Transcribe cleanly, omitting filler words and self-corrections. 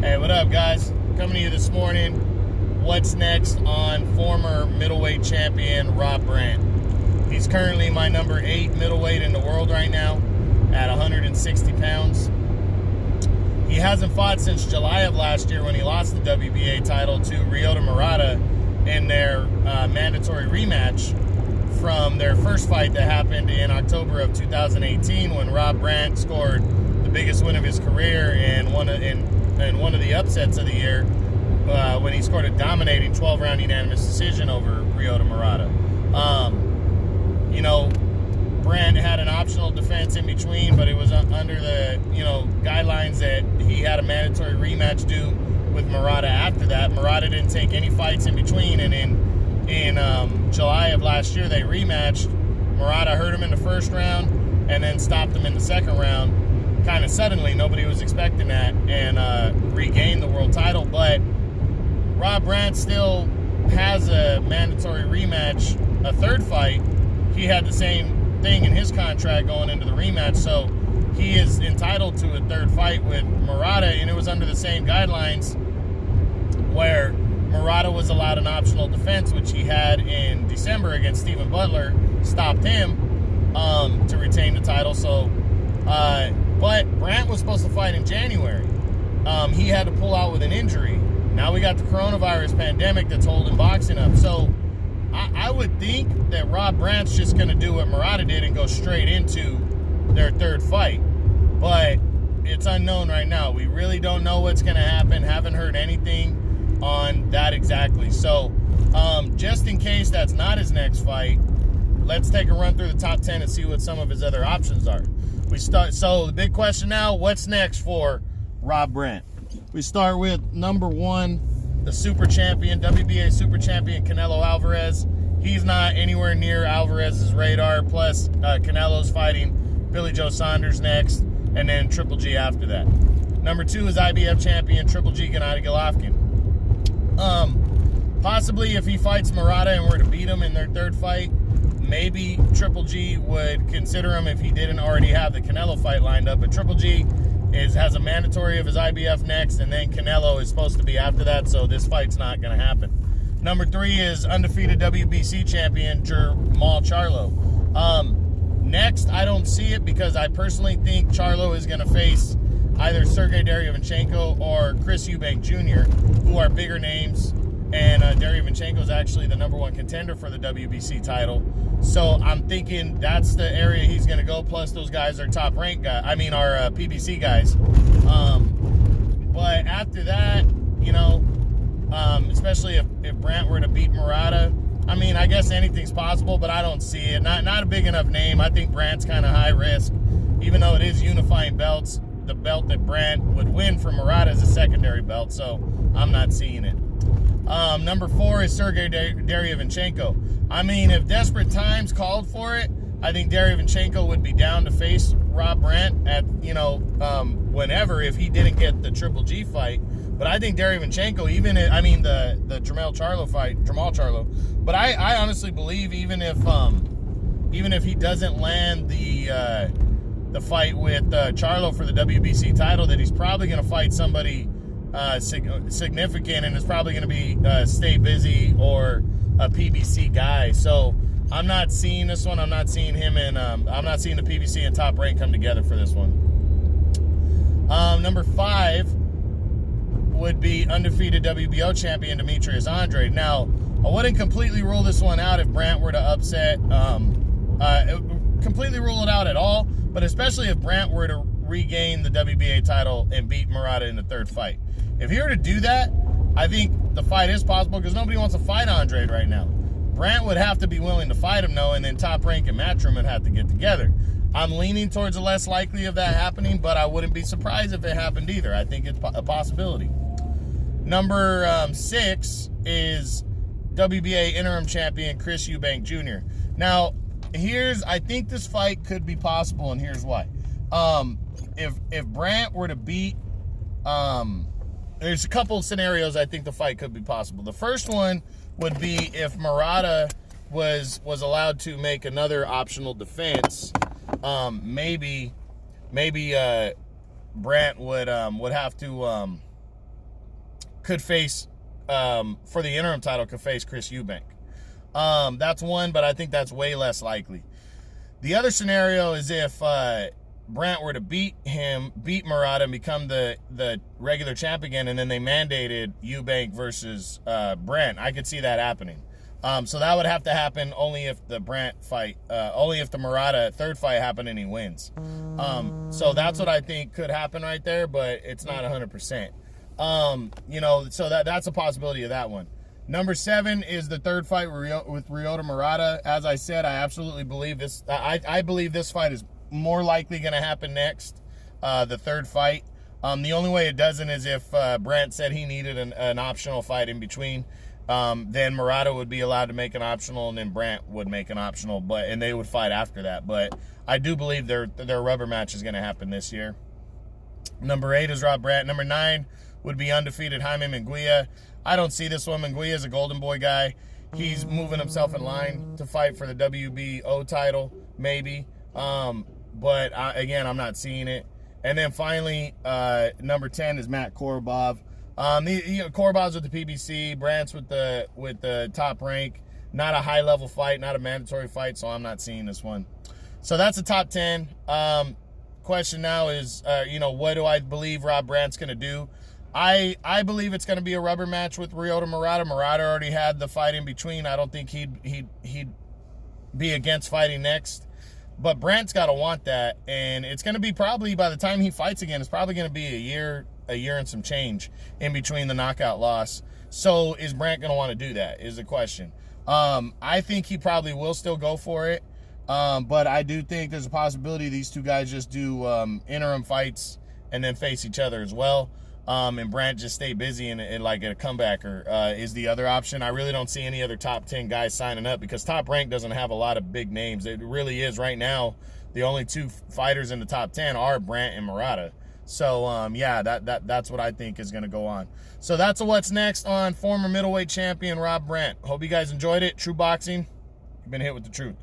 Hey, what up, guys? Coming to you this morning. What's next on former middleweight champion Rob Brant? He's currently my number 8 middleweight in the world right now at 160 pounds. He hasn't fought since July of last year when he lost the WBA title to Ryota Murata in their mandatory rematch from their first fight that happened in October of 2018 when Rob Brant scored the biggest win of his career and one of the upsets of the year when he scored a dominating 12-round unanimous decision over Ryota Murata. Brant had an optional defense in between, but it was under the guidelines that he had a mandatory rematch due with Murata after that. Murata didn't take any fights in between, and in July of last year they rematched. Murata hurt him in the first round and then stopped him in the second round kind of suddenly. Nobody was expecting that, and regained the world title. But Rob Brant still has a mandatory rematch, a third fight. He had the same thing in his contract going into the rematch, so he is entitled to a third fight with Murata, and it was under the same guidelines where Murata was allowed an optional defense, which he had in December against Stephen Butler, stopped him to retain the title. So, but Brant was supposed to fight in January. He had to pull out with an injury. Now we got the coronavirus pandemic that's holding boxing up. So I would think that Rob Brant's just going to do what Murata did and go straight into their third fight. But it's unknown right now. We really don't know what's going to happen. Haven't heard anything on that exactly. So just in case that's not his next fight, let's take a run through the top 10 and see what some of his other options are. So the big question now, what's next for Rob Brant? We start with number 1, the super champion, WBA super champion, Canelo Alvarez. He's not anywhere near Alvarez's radar. Plus, Canelo's fighting Billy Joe Saunders next, and then Triple G after that. Number 2 is IBF champion Triple G, Gennady Golovkin. Possibly if he fights Murata and were to beat him in their third fight, maybe Triple G would consider him if he didn't already have the Canelo fight lined up. But Triple G has a mandatory of his IBF next, and then Canelo is supposed to be after that, so this fight's not going to happen. Number 3 is undefeated WBC champion Jermall Charlo. Next, I don't see it because I personally think Charlo is going to face either Sergey Derevyanchenko or Chris Eubank Jr., who are bigger names, and Derevyanchenko is actually the number 1 contender for the WBC title. So I'm thinking that's the area he's going to go. Plus, those guys are top-ranked guys. I mean, are PBC guys. But after that, especially if Brant were to beat Murata, I mean, I guess anything's possible, but I don't see it. Not a big enough name. I think Brant's kind of high risk, even though it is unifying belts. The belt that Brant would win for Murata is a secondary belt, so I'm not seeing it. Number 4 is Sergey Derevyanchenko. I mean, if desperate times called for it, I think Derevyanchenko would be down to face Rob Brant at, whenever, if he didn't get the Triple G fight. But I think Derevyanchenko, the Jermall Charlo. But I honestly believe even if he doesn't land the fight with Charlo for the WBC title, that he's probably going to fight somebody significant, and it's probably going to be Stay Busy or a PBC guy. So I'm not seeing this one. I'm not seeing him, and I'm not seeing the PBC and Top Rank come together for this one. Number 5 would be undefeated WBO champion Demetrius Andrade. Now, I wouldn't completely rule this one out if Brant were to upset, completely rule it out at all, but especially if Brant were to regain the WBA title and beat Murata in the third fight. If he were to do that, I think the fight is possible because nobody wants to fight Andrade right now. Brant would have to be willing to fight him, though, and then Top Rank and Matchroom would have to get together. I'm leaning towards the less likely of that happening, but I wouldn't be surprised if it happened either. I think it's a possibility. Number 6 is WBA interim champion Chris Eubank Jr. Now, I think this fight could be possible, and here's why. If Brant were to beat, there's a couple of scenarios I think the fight could be possible. The first one would be if Murata was allowed to make another optional defense. Maybe Brant would have to could face, for the interim title, could face Chris Eubank. That's one, but I think that's way less likely. The other scenario is if Brant were to beat Murata and become the regular champ again, and then they mandated Eubank versus Brant. I could see that happening. So that would have to happen only if the Brant fight, only if the Murata third fight happened and he wins. So that's what I think could happen right there, but it's not 100%. You know, so that's a possibility of that one. Number 7 is the third fight with Ryota Murata. As I said, I absolutely believe this. I believe this fight is more likely going to happen next, the third fight. The only way it doesn't is if Brant said he needed an optional fight in between. Then Murata would be allowed to make an optional, and then Brant would make an optional, and they would fight after that. But I do believe their rubber match is going to happen this year. Number 8 is Rob Brant. Number 9 would be undefeated Jaime Munguia. I don't see this one. Munguia is a golden boy guy. He's moving himself in line to fight for the WBO title, maybe. But again, I'm not seeing it. And then finally, number 10 is Matt Korobov. Korobov's with the PBC, Brant's with the top rank. Not a high level fight, not a mandatory fight, so I'm not seeing this one. So that's the top 10. Question now is, what do I believe Rob Brant's going to do? I believe it's going to be a rubber match with Ryota Murata. Murata already had the fight in between. I don't think he'd be against fighting next. But Brant's got to want that, and it's going to be probably, by the time he fights again, it's probably going to be a year and some change in between the knockout loss. So is Brant going to want to do that, is the question. I think he probably will still go for it, but I do think there's a possibility these two guys just do interim fights and then face each other as well. And Brant just stay busy and like a comebacker is the other option. I really don't see any other top 10 guys signing up because Top Rank doesn't have a lot of big names. It really is right now. The only 2 fighters in the top 10 are Brant and Murata. So, yeah, that's what I think is going to go on. So that's what's next on former middleweight champion Rob Brant. Hope you guys enjoyed it. True Boxing, you've been hit with the truth.